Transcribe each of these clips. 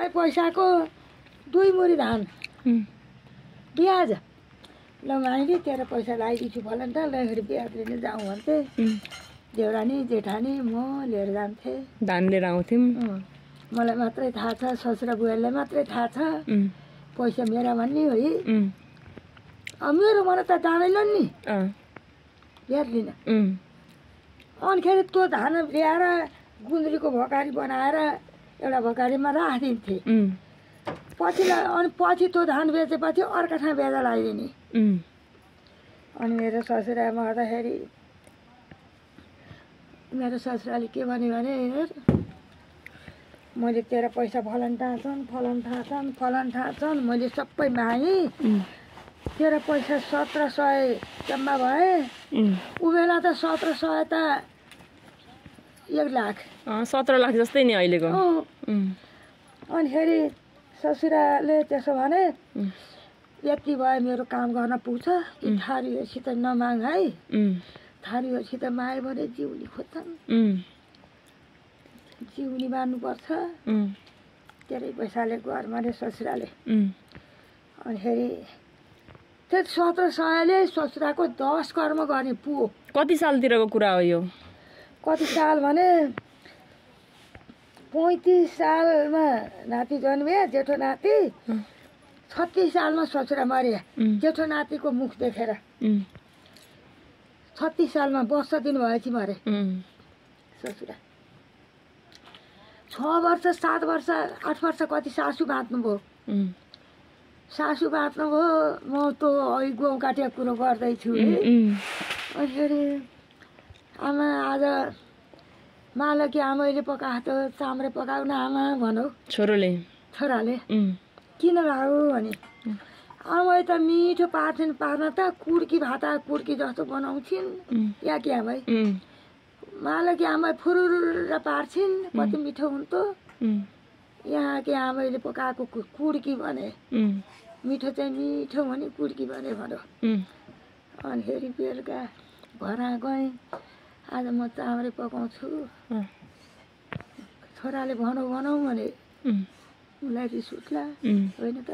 तपाईँ पैसाको 2 मुरी धान ब्याज ल माइली तेरो पैसा लगाइदिन्छु भन त ल ब्याज लिन जाउँ भन्थे देउरानी जेठानी म लिएर जान्थेँ धान लिएर आउँथ्यौँ मलाई मात्रै थाहा छ ससुरा बुहारीलाई मात्रै थाहा छ पैसा मेरा भन्ने है मेरो मन त जाँदैनन् नि ब्याज लिन अनिखेरि त्यो धान ल्याएर गुन्द्रीको भकारी बनाएर एउटा भकारीमा राखिदिन्थे पछि त्यो धान बेचेपछि अर्का ठाउँ ब्याज लगाइदिने अनि मेरो ससुरा मर्दाखेरि मेरो ससुराले के भन्यो भने मैले तेरो पैसा फलान थाहा मैले सबै मागेँ तेरो पैसा 1700 जम्मा भए उ बेला त 1700 त 1 लाख 17 लाख जस्तै नि अहिलेको अनिखेरि ससुराले त्यसो भने यति भयो मेरो काम गर्न पुग्छ थारीहरूसित नमाग है थारीहरूसित माग्यो भने जिउनी खोज्छन् जिउनी बार्नुपर्छ धेरै पैसाले घर भने ससुराले अनिखेरि त्यो 1700ले ससुराको 10 कर्म गर्ने पुग्यो कति सालतिरको कुरा हो यो कति साल भने 35 सालमा नाति जन्मे जेठो नाति 36 सालमा ससुरा मरे जेठो नातिको मुख देखेर 36 सालमा वर्ष दिन भएपछि मरे ससुरा 6 वर्ष 7 वर्ष 8 वर्ष कति सासू बाँच्नुभयो सासू बाँच्नुभयो म त अहिले गाउँ काटेको कुरो गर्दैछु अनिखेरि आमा आज मालकी आमैले पकाएको त चाम्रे पकाउन आमा भनौ छोराले किन भाउ भने आमै त मिठो पार्न त कुर्की भाता कुर्की जस्तो बनाउँछिन् या कि आमै मालकी आमै फुरुर पार्छिन् कति मिठो हुन्थ्यो यहाँ कि आमैले पकाएको कुर्की भने मिठो चाहिँ मिठो भने कुर्की भने भनौ अनिखेरि बेलुका भरा गएँ आज म चाम्रे पकाउँछु छोराले भनौ भने उसलाई रिस उठ्ला होइन त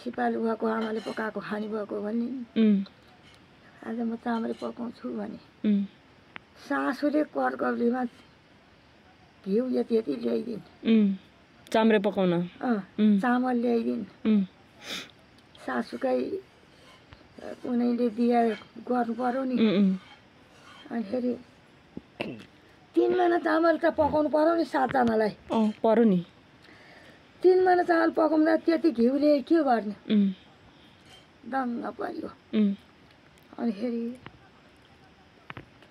सिपालु भएको आमाले पकाएको खाने भएको भने आज म चाम्रे पकाउँछु भने सासूले करकब्लीमा घिउ यति यति ल्याइदिन् चाम्रे पकाउन चामल ल्याइदिन् सासूकै कुनैले दिया गर्नु पर्यो नि अनिखेरि 3 महिना चामल त पकाउनु पर्यो नि 7 जनालाई पर्यो नि 3 महिना चामल पकाउँदा त्यति घिउले के गर्ने दङ्ग पर्यो अनिखेरि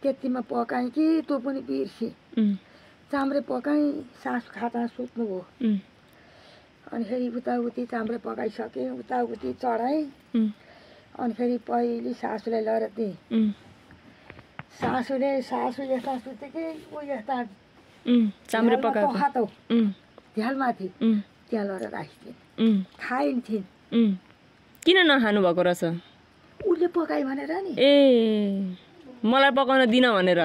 त्यतिमा पकाएँ कि त्यो पनि बिर्सी चाम्रे पकाएँ सासु खाता सुत्नुभयो अनिखेरि उताउति चाम्रे पकाइसकेँ उताउति चढाएँ अनिखेरि पहिले सासूलाई लगेर दिएँ सासू यस्ता सुते कि ऊ यस्ता चाम्रे पकाएको खातौ झ्यालमाथि त्यहाँ लगेर राखिदिन् खाइन्थिन् किन नखानु भएको रहेछ उसले पकाइ भनेर नि ए मलाई पकाउन दिन भनेर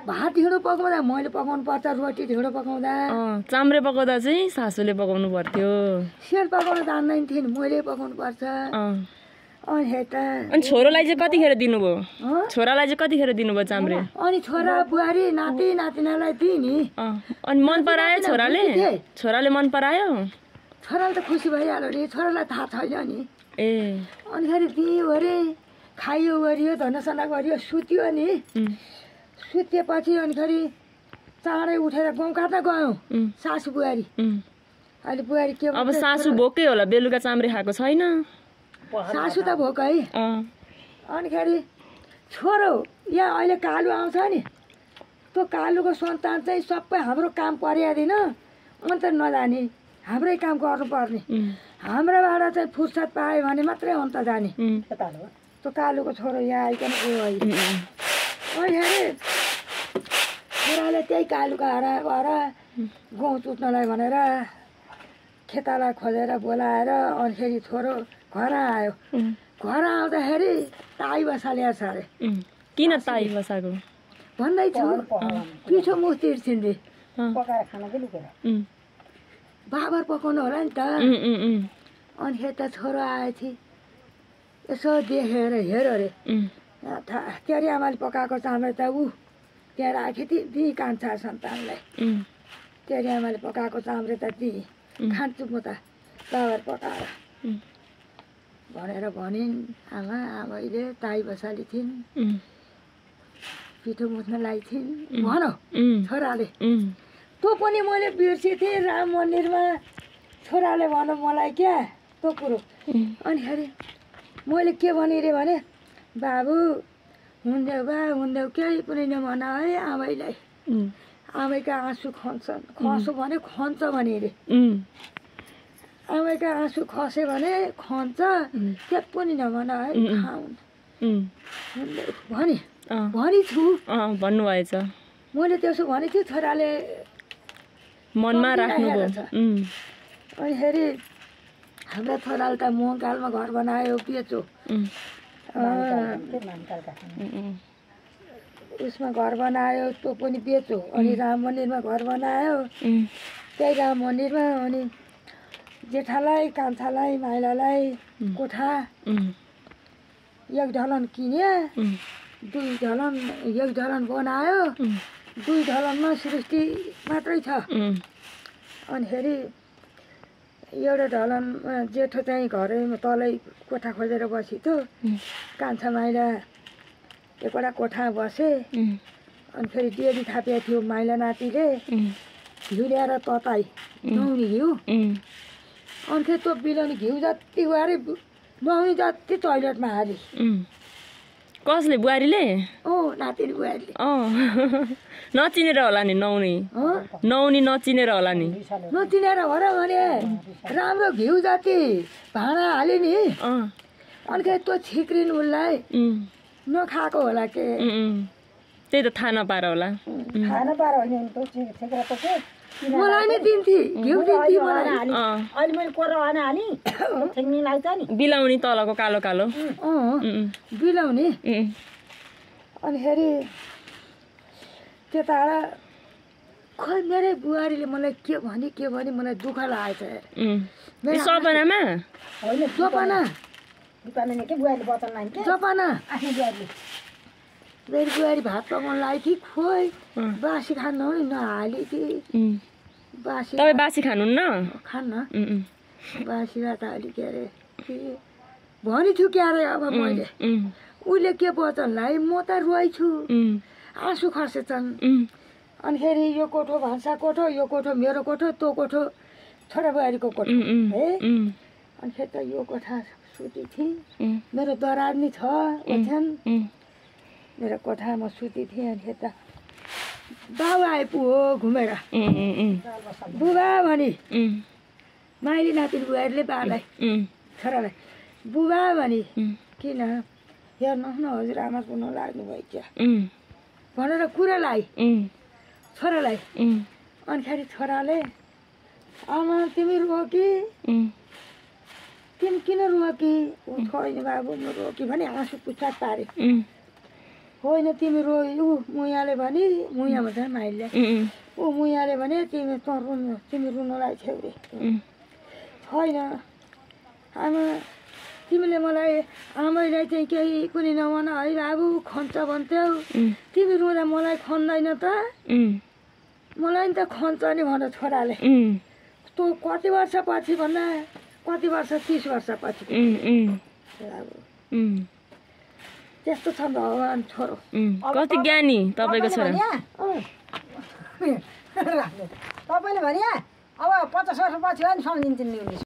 भात ढिँडो पकाउँदा मैले पकाउनु पर्छ रोटी ढिँडो पकाउँदा चाम्रे पकाउँदा चाहिँ सासूले पकाउनु पर्थ्यो सेल पकाउन जान्दैन थिइन् मैले पकाउनु पर्छ अनि छोरालाई चाहिँ कतिखेर दिनुभयो छोरालाई चाहिँ कतिखेर दिनुभयो चाम्रे अनि छोरा बुहारी नाति नातिनालाई दिए नि अनि मन परायो छोराले मन परायो छोराले त खुसी भइहाल्यो नि छोरालाई थाहा छैन नि ए अनिखेरि दियो अरे खाइयो गरियो धनसना गरियो सुत्यो नि सुतेपछि अनिखेरि चाँडै उठेर गाउँ काट्न गयौँ सासू बुहारी अहिले बुहारी के अब सासू भोकै होला बेलुका चाम्रे खाएको छैन सासू त भोकै अनिखेरि छोरो यहाँ अहिले कालु आउँछ नि त्यो कालुको सन्तान चाहिँ सबै हाम्रो काम पर्यादिन अन्त नजाने हाम्रै काम गर्नुपर्ने हाम्रोबाट चाहिँ फुर्सद पायो भने मात्रै अन्त जाने त्यो कालुको छोरो यहाँ आइकन गयो अनिखेरि छोराले त्यही कालुको हरा भएर गाउँ चुत्नलाई भनेर खेतालाई खोजेर बोलाएर अनिखेरि छोरो घर आयो घर आउँदाखेरि ताई बसा ल्याएछ अरे किन ताई बसाको भन्दैछु पिठो मुख तिर्छिन् रे पकाएर खाना चाहिँ लुकेर बाबर पकाउनु होला नि त अनि यता छोरो आएथि यसो देखेर हेर अरे के अरे आमाले पकाएको चामल त ऊ त्यहाँ राखे थिएँ दिई कान्छा सन्तानलाई के अरे आमाले पकाएको चाम्रे त दिई खान्छु म त बाबर पकाएर भनेर भनिन् आमैले ताई बसाली थिइन् पिठो मुछ्न लाइथिन् भन छोराले तँ पनि मैले बिर्सेथेँ राम मन्दिरमा छोराले भन मलाई क्या त्यो कुरो अनिखेरि मैले के भने रे भने बाबु हुन्देऊ बा हुन्देऊ केही पनि नभन है आमैलाई आमैका आँसु खन्छन् खसो भने खन्छ भने रे आमैका आँसु खस्यो भने खन्छ के पनि नभन है खाउन् भनी छु भन्नुभएछ मैले त्यसो भनेको थिएँ छोराले मनमा राख्नुभयो अनिखेरि हाम्रो छोराले त मोहकालमा घर बनायो बेचो उसमा घर बनायो त्यो पनि बेचो अनि राम मन्दिरमा घर बनायो त्यही राम मन्दिरमा अनि जेठालाई कान्छालाई माइलालाई कोठा एक ढलन किन्यो दुई ढलन एक ढलन बनायो दुई ढलनमा सृष्टि मात्रै छ अनिखेरि एउटा ढलनमा जेठो चाहिँ घरैमा तलै कोठा खोजेर बसेको कान्छा माइला एकवटा कोठा बसे अनि फेरि डेली थापेको थियो माइला नातिले घिउ ल्याएर तताई नुहाउने घिउ अनि फेरि त्यो बिलाउने घिउ जति गएर नुहाउने जति टोइलेटमा हाली कसले बुहारीले नातिनी बुहारीले नचिनेर होला नि नुहाउने नचिनेर होला नि नचिनेर हो र भने राम्रो घिउ जति भाँडा हाल्यो नि अनि त्यो छिक्रिन उसलाई नखाएको होला के त्यही त थाहा नपाएर होला मलाई नै दिन्थे घिउ दिन्थे मलाई अहिले मैले कोरा हाने हाली छेक्नी लाग्छ नि बिलाउने तलको कालो कालो बिलाउने अनिखेरि त्यताबाट खै मेरै बुहारीले मलाई के भने मलाई दुःख लागेछ सपनामा होइन सपना के बुहारीले वचन लाइन सपना आफ्नो बुहारीले मेरो बुहारी भात पकाउनु लागेको थिएँ खोइ बासी खानु नि नहाली थिएँ बासी तपाईँ बासी खानुहुन्न खान्न बासी भात हाली के अरे भनेछु क्या अरे अब मैले उसले के वचन लाए म त रोइछु आँसु खसेछन् अनिखेरि यो कोठो भान्सा कोठो यो कोठो मेरो कोठो त्यो कोठो छोरा बुहारीको कोठो है अनिखेरि त यो कोठा सुती थिएँ मेरो दरानी छ ओछ्यान मेरो कोठामा सुती थिएँ अनि त बाबु आइपुग्यो घुमेर बुबा भनी माइली नातिनी बुहारीले बालाई छोरालाई बुबा भनी किन हेर्नुहोस् न हजुर आमा पुग्नु लाग्नु भयो क्या भनेर कुरा लाई छोरालाई अनिखेरि छोराले आमा तिमी रो कि तिमी किन रो कि छैन बाबु म रो कि भने आँसु पुछाट पारे होइन तिमी रो मुयाले भने मुया भन्छ माइलीले मुयाले भने तिमी तिमी रुनुलाई छेउ रे छैन आमा तिमीले मलाई आमैलाई चाहिँ केही पनि नभन है बाबु खन्छ भन्थ्यौ तिमी रुँदा मलाई खन्दैन त मलाई नि त खन्छ नि भन छोराले तँ कति वर्ष पछि भन्दा कति वर्ष 30 वर्ष पछि त्यस्तो छ भगवान् छोरो कति ज्ञानी तपाईँको छोरा तपाईँले भने अब 50 वर्ष पछि पनि सम्झिन्छ नि